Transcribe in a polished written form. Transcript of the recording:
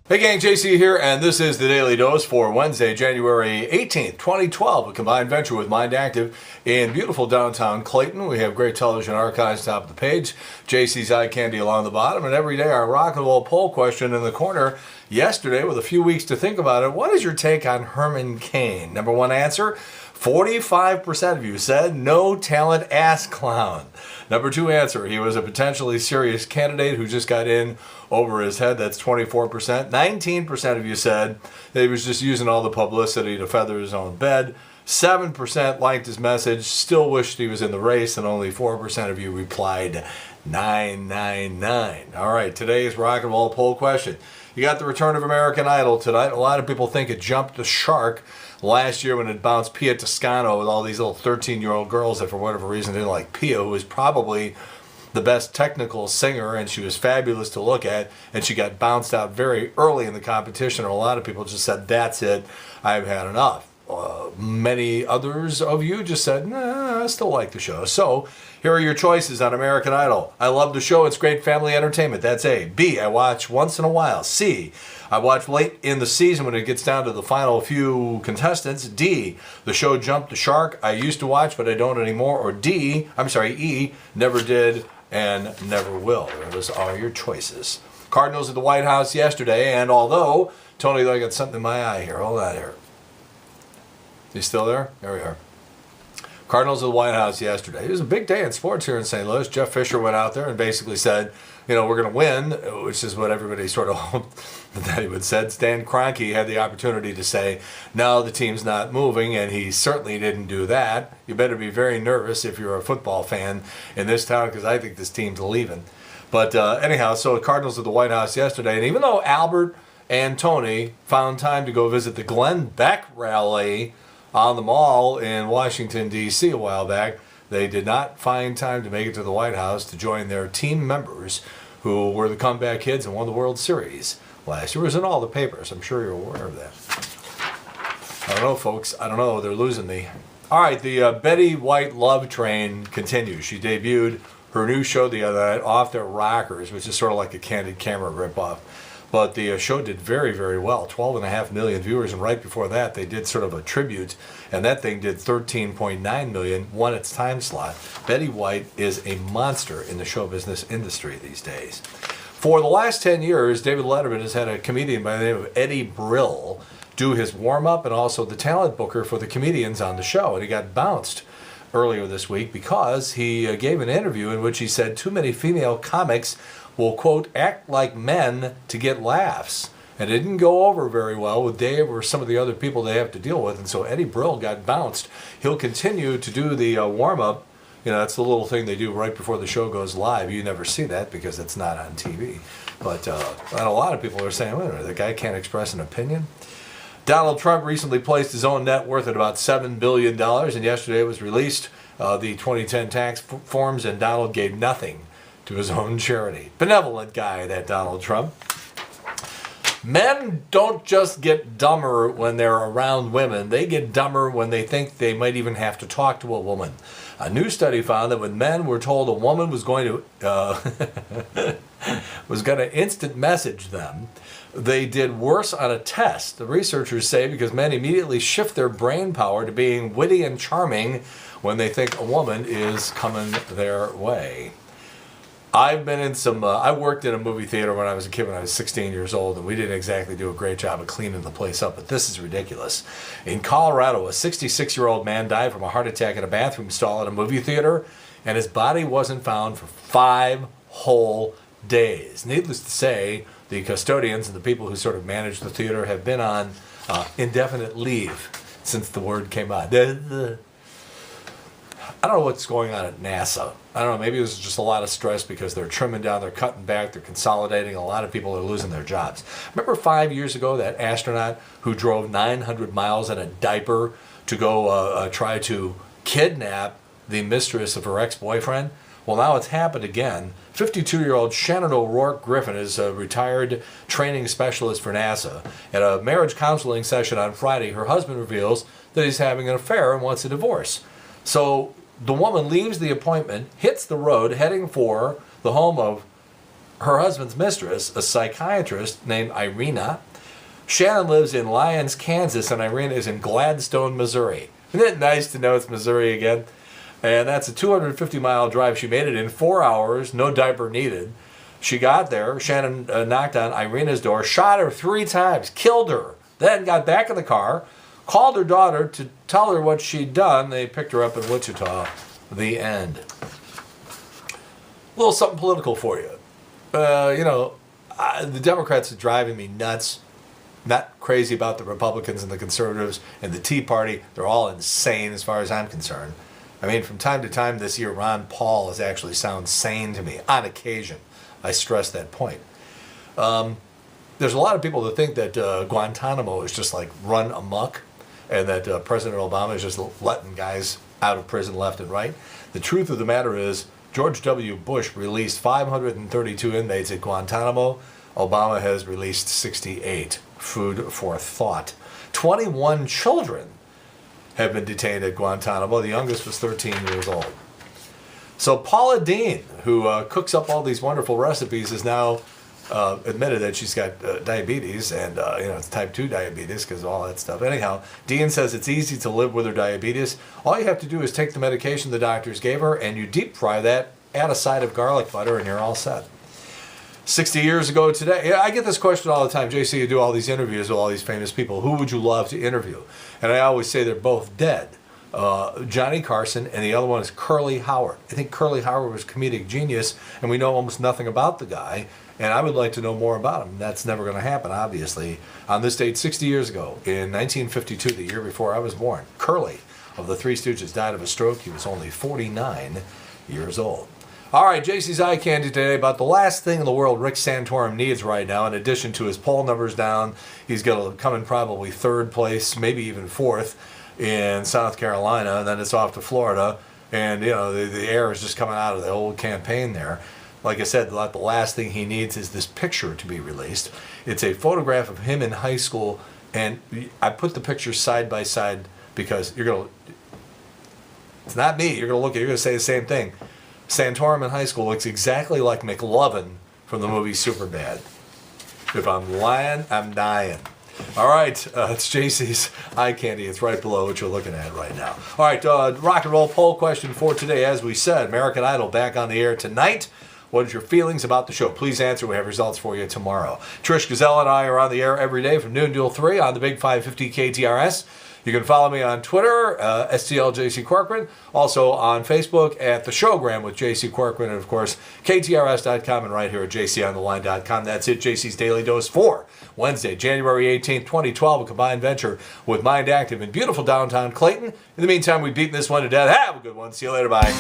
Hey gang, JC here, and this is the Daily Dose for Wednesday, January 18th, 2012, a combined venture with Mind Active in beautiful downtown Clayton. We have great television archives top of the page, JC's eye candy along the bottom, and every day our rock and roll poll question in the corner. Yesterday, with a few weeks to think about it, what is your take on Herman Cain? Number one answer, 45% of you said no talent ass clown. Number two answer, he was a potentially serious candidate who just got in over his head. That's 24%. 19% of you said that he was just using all the publicity to feather his own bed. 7% liked his message, still wished he was in the race, and only 4% of you replied 999. All right, today's rock and roll poll question. You got the return of American Idol tonight. A lot of people think it jumped the shark last year when it bounced Pia Toscano with all these little 13-year-old girls that for whatever reason didn't like Pia, who was probably the best technical singer, and she was fabulous to look at, and she got bounced out very early in the competition, and a lot of people just said, that's it, I've had enough. Many others of you just said, nah, I still like the show. So here are your choices on American Idol. I love the show. It's great family entertainment. That's A. B, I watch once in a while. C, I watch late in the season when it gets down to the final few contestants. D, the show jumped the shark. I used to watch, but I don't anymore. Or E, never did and never will. Those are your choices. Cardinals at the White House yesterday, and although, Tony, I got something in my eye here. Hold on here. You still there? There we are. Cardinals at the White House yesterday. It was a big day in sports here in St. Louis. Jeff Fisher went out there and basically said, we're going to win, which is what everybody sort of hoped that he would said. Stan Kroenke had the opportunity to say, no, the team's not moving, and he certainly didn't do that. You better be very nervous if you're a football fan in this town, because I think this team's leaving. But anyhow, so Cardinals at the White House yesterday, and even though Albert and Tony found time to go visit the Glenn Beck rally on the mall in Washington, D.C. a while back, they did not find time to make it to the White House to join their team members who were the comeback kids and won the World Series last year. It was in all the papers. I'm sure you're aware of that. I don't know, folks. I don't know. They're losing me. All right, the Betty White love train continues. She debuted her new show the other night, Off Their Rockers, which is sort of like a Candid Camera ripoff. But the show did very, very well. 12.5 million viewers, and right before that, they did sort of a tribute, and that thing did 13.9 million, won its time slot. Betty White is a monster in the show business industry these days. For the last 10 years, David Letterman has had a comedian by the name of Eddie Brill do his warm-up and also the talent booker for the comedians on the show, and he got bounced earlier this week because he gave an interview in which he said too many female comics will, quote, act like men to get laughs. And it didn't go over very well with Dave or some of the other people they have to deal with, and so Eddie Brill got bounced. He'll continue to do the warm-up. That's the little thing they do right before the show goes live. You never see that because it's not on TV. But and a lot of people are saying, wait a minute, the guy can't express an opinion? Donald Trump recently placed his own net worth at about $7 billion, and yesterday it was released, the 2010 tax forms, and Donald gave nothing to his own charity. Benevolent guy, that Donald Trump. Men don't just get dumber when they're around women. They get dumber when they think they might even have to talk to a woman. A new study found that when men were told a woman was going to instant message them, they did worse on a test. The researchers say because men immediately shift their brain power to being witty and charming when they think a woman is coming their way. I've been in some, I worked in a movie theater when I was a kid, when I was 16 years old, and we didn't exactly do a great job of cleaning the place up, but this is ridiculous. In Colorado, a 66-year-old man died from a heart attack in a bathroom stall at a movie theater, and his body wasn't found for 5 whole days. Needless to say, the custodians and the people who sort of manage the theater have been on indefinite leave since the word came out. I don't know what's going on at NASA. I don't know, maybe it was just a lot of stress because they're trimming down, they're cutting back, they're consolidating. A lot of people are losing their jobs. Remember 5 years ago, that astronaut who drove 900 miles in a diaper to go try to kidnap the mistress of her ex-boyfriend? Well, now it's happened again. 52-year-old Shannon O'Rourke Griffin is a retired training specialist for NASA. At a marriage counseling session on Friday, her husband reveals that he's having an affair and wants a divorce. So the woman leaves the appointment, hits the road, heading for the home of her husband's mistress, a psychiatrist named Irina. Shannon lives in Lyons, Kansas, and Irina is in Gladstone, Missouri. Isn't it nice to know it's Missouri again? And that's a 250-mile drive. She made it in 4 hours, no diaper needed. She got there. Shannon knocked on Irina's door, shot her 3 times, killed her, then got back in the car, called her daughter to tell her what she'd done. They picked her up in Wichita. The end. A little something political for you. The Democrats are driving me nuts. Not crazy about the Republicans and the conservatives and the Tea Party. They're all insane as far as I'm concerned. I mean, from time to time this year, Ron Paul has actually sounded sane to me, on occasion. I stress that point. There's a lot of people that think that Guantanamo is just like run amok and that President Obama is just letting guys out of prison left and right. The truth of the matter is George W. Bush released 532 inmates at Guantanamo. Obama has released 68. Food for thought. 21 children have been detained at Guantanamo. The youngest was 13 years old. So Paula Deen, who cooks up all these wonderful recipes, has now admitted that she's got diabetes, and it's type 2 diabetes because of all that stuff. Anyhow, Deen says it's easy to live with her diabetes. All you have to do is take the medication the doctors gave her, and you deep fry that, add a side of garlic butter, and you're all set. 60 years ago today, I get this question all the time. JC, you do all these interviews with all these famous people. Who would you love to interview? And I always say they're both dead. Johnny Carson, and the other one is Curly Howard. I think Curly Howard was a comedic genius, and we know almost nothing about the guy, and I would like to know more about him. That's never going to happen, obviously. On this date, 60 years ago, in 1952, the year before I was born, Curly of the Three Stooges died of a stroke. He was only 49 years old. All right, JC's Eye Candy today about the last thing in the world Rick Santorum needs right now. In addition to his poll numbers down, he's going to come in probably 3rd place, maybe even 4th in South Carolina, and then it's off to Florida. And, the air is just coming out of the old campaign there. Like I said, the last thing he needs is this picture to be released. It's a photograph of him in high school, and I put the pictures side by side because it's not me. You're going to look at it, you're going to say the same thing. Santorum in high school looks exactly like McLovin from the movie Superbad. If I'm lying, I'm dying. All right, it's JC's Eye Candy. It's right below what you're looking at right now. All right, rock and roll poll question for today. As we said, American Idol back on the air tonight. What is your feelings about the show? Please answer. We have results for you tomorrow. Trish Gazelle and I are on the air every day from noon till 3 on the Big 550 KTRS. You can follow me on Twitter, STLJC Corcoran. Also on Facebook at The Showgram with JC Corcoran. And, of course, KTRS.com and right here at JCOnTheLine.com. That's it, JC's Daily Dose for Wednesday, January 18th, 2012. A combined venture with Mind Active in beautiful downtown Clayton. In the meantime, we've beaten this one to death. Have a good one. See you later. Bye.